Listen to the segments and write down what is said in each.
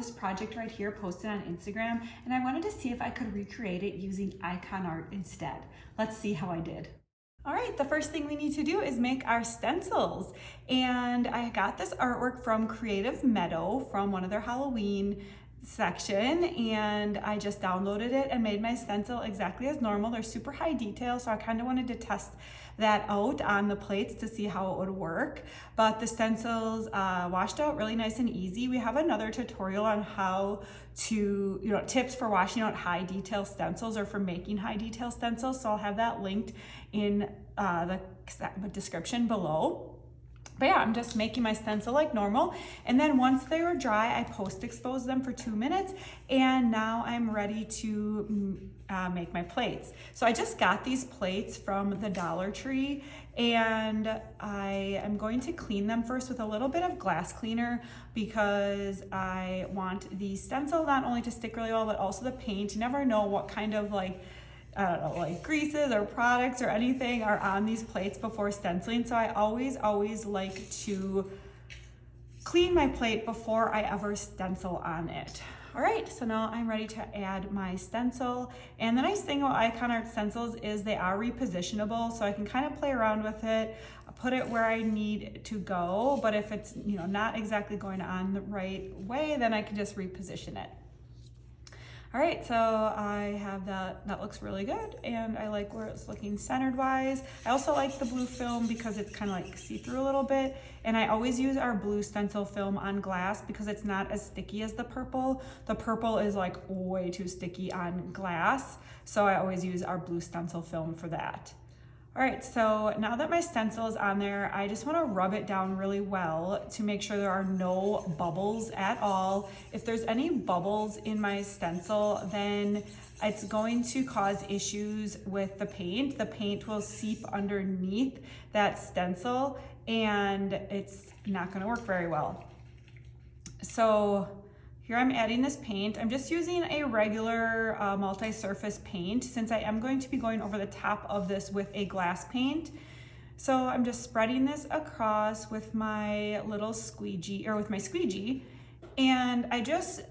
this project right here posted on Instagram, and I wanted to see if I could recreate it using Ikonart instead. Let's see how I did. All right, the first thing we need to do is make our stencils. And I got this artwork from Creative Meadow from one of their Halloween section, and I just downloaded it and made my stencil exactly as normal. They're super high detail, so I kind of wanted to test that out on the plates to see how it would work. But the stencils washed out really nice and easy. We have another tutorial on how to, tips for washing out high detail stencils or for making high detail stencils. So I'll have that linked in the description below. But yeah, I'm just making my stencil like normal. And then once they were dry, I post-exposed them for 2 minutes. And now I'm ready to make my plates. So I just got these plates from the Dollar Tree, and I am going to clean them first with a little bit of glass cleaner because I want the stencil not only to stick really well, but also the paint. You never know what kind of greases or products or anything are on these plates before stenciling. So I always like to clean my plate before I ever stencil on it. All right, so now I'm ready to add my stencil. And the nice thing about Ikonart stencils is they are repositionable, so I can kind of play around with it, put it where I need to go. But if it's not exactly going on the right way, then I can just reposition it. All right, so I have that looks really good, and I like where it's looking centered wise. I also like the blue film because it's kind of like see-through a little bit, and I always use our blue stencil film on glass because it's not as sticky as the purple. The purple is like way too sticky on glass, so I always use our blue stencil film for that. All right, so now that my stencil is on there, I just want to rub it down really well to make sure there are no bubbles at all. If there's any bubbles in my stencil, then it's going to cause issues with the paint. The paint will seep underneath that stencil and it's not going to work very well. So here I'm adding this paint. I'm just using a regular multi-surface paint since I am going to be going over the top of this with a glass paint. So I'm just spreading this across with my little squeegee, or with my squeegee. And I just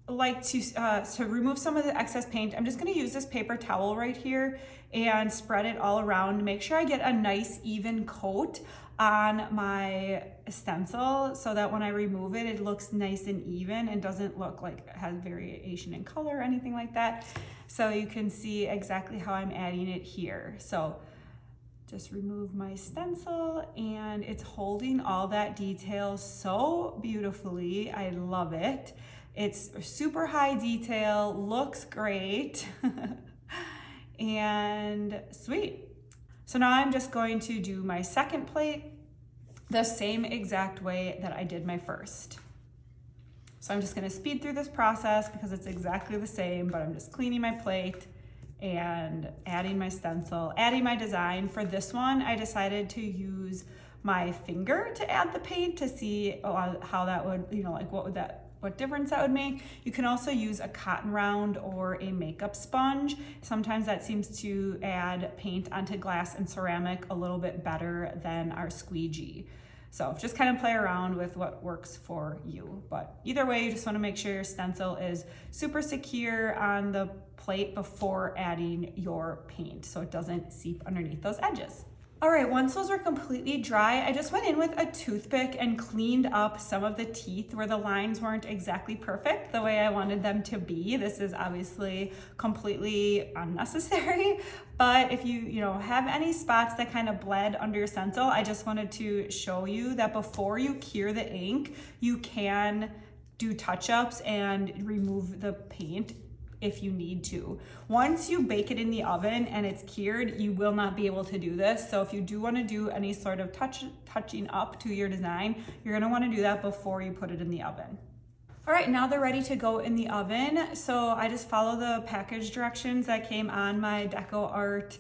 like to remove some of the excess paint. I'm just gonna use this paper towel right here and spread it all around to make sure I get a nice even coat on my stencil so that when I remove it, it looks nice and even and doesn't look like it has variation in color or anything like that. So you can see exactly how I'm adding it here. So just remove my stencil and it's holding all that detail so beautifully. I love it. It's super high detail, looks great, and sweet. So now I'm just going to do my second plate the same exact way that I did my first. So I'm just gonna speed through this process because it's exactly the same, but I'm just cleaning my plate and adding my stencil, adding my design. For this one, I decided to use my finger to add the paint to see how that would, what difference that would make. You can also use a cotton round or a makeup sponge. Sometimes that seems to add paint onto glass and ceramic a little bit better than our squeegee. So just kind of play around with what works for you. But either way, you just want to make sure your stencil is super secure on the plate before adding your paint so it doesn't seep underneath those edges. All right, once those were completely dry, I just went in with a toothpick and cleaned up some of the teeth where the lines weren't exactly perfect the way I wanted them to be. This is obviously completely unnecessary, but if you have any spots that kind of bled under your stencil, I just wanted to show you that before you cure the ink, you can do touch-ups and remove the paint if you need to. Once you bake it in the oven and it's cured, you will not be able to do this. So if you do want to do any sort of touching up to your design, you're going to want to do that before you put it in the oven. All right, now they're ready to go in the oven. So I just follow the package directions that came on my Ikonart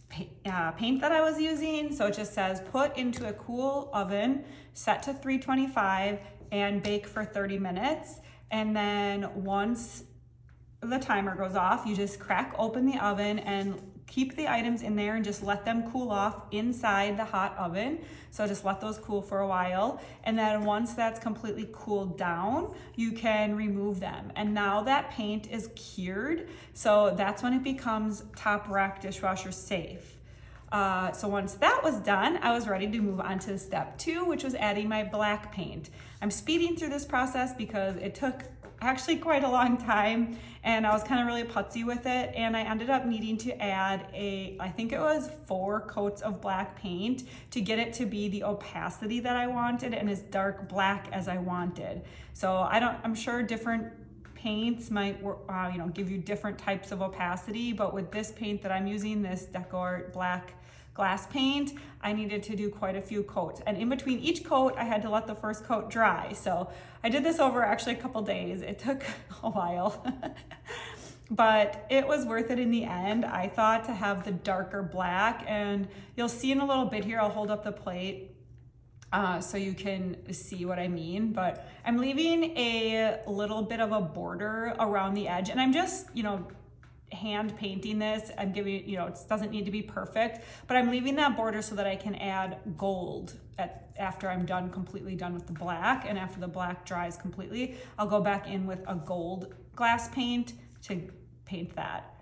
paint that I was using. So it just says put into a cool oven, set to 325 and bake for 30 minutes. And then once the timer goes off, you just crack open the oven and keep the items in there and just let them cool off inside the hot oven. So just let those cool for a while. And then once that's completely cooled down, you can remove them. And now that paint is cured. So that's when it becomes top rack dishwasher safe. So once that was done, I was ready to move on to step 2, which was adding my black paint. I'm speeding through this process because it took actually quite a long time and I was kind of really putsy with it, and I ended up needing to add I think it was 4 coats of black paint to get it to be the opacity that I wanted and as dark black as I wanted. So I'm sure different paints might give you different types of opacity, but with this paint that I'm using, this Ikonart black glass paint, I needed to do quite a few coats, and in between each coat I had to let the first coat dry. So I did this over actually a couple days. It took a while but it was worth it in the end, I thought, to have the darker black. And you'll see in a little bit here, I'll hold up the plate so you can see what I mean, but I'm leaving a little bit of a border around the edge, and I'm just, hand painting this. I'm giving, it doesn't need to be perfect, but I'm leaving that border so that I can add gold after I'm completely done with the black. And after the black dries completely, I'll go back in with a gold glass paint to paint that.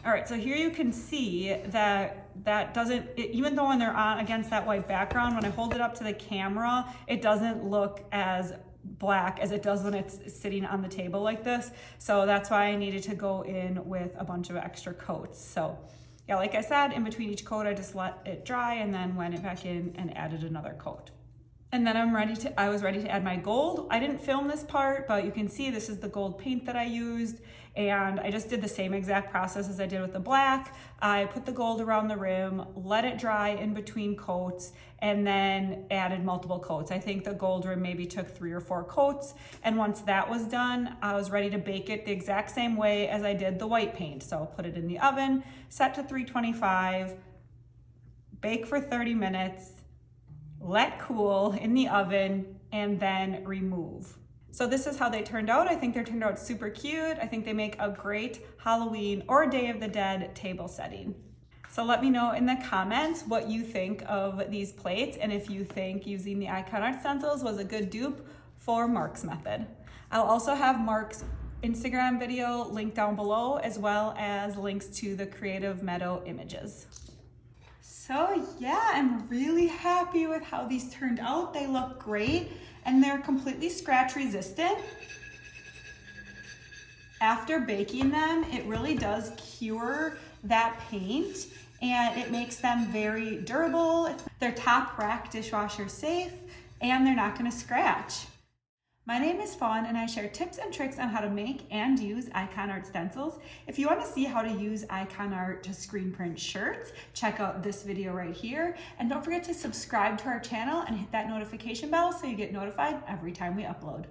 All right, so here you can see that doesn't, even though when they're on against that white background, when I hold it up to the camera, it doesn't look as black as it does when it's sitting on the table like this. So that's why I needed to go in with a bunch of extra coats. So yeah, like I said, in between each coat, I just let it dry and then went it back in and added another coat. And then I was ready to add my gold. I didn't film this part, but you can see this is the gold paint that I used. And I just did the same exact process as I did with the black. I put the gold around the rim, let it dry in between coats, and then added multiple coats. I think the gold rim maybe took 3 or 4 coats. And once that was done, I was ready to bake it the exact same way as I did the white paint. So put it in the oven, set to 325, bake for 30 minutes, let cool in the oven, and then remove. So this is how they turned out. I think they turned out super cute. I think they make a great Halloween or Day of the Dead table setting. So let me know in the comments what you think of these plates and if you think using the Ikonart Stencils was a good dupe for Mark's method. I'll also have Mark's Instagram video linked down below, as well as links to the Creative Meadow images. So yeah, I'm really happy with how these turned out. They look great and they're completely scratch resistant. After baking them, it really does cure that paint and it makes them very durable. They're top rack dishwasher safe and they're not gonna scratch. My name is Fawn and I share tips and tricks on how to make and use Ikonart stencils. If you want to see how to use Ikonart to screen print shirts, check out this video right here. And don't forget to subscribe to our channel and hit that notification bell so you get notified every time we upload.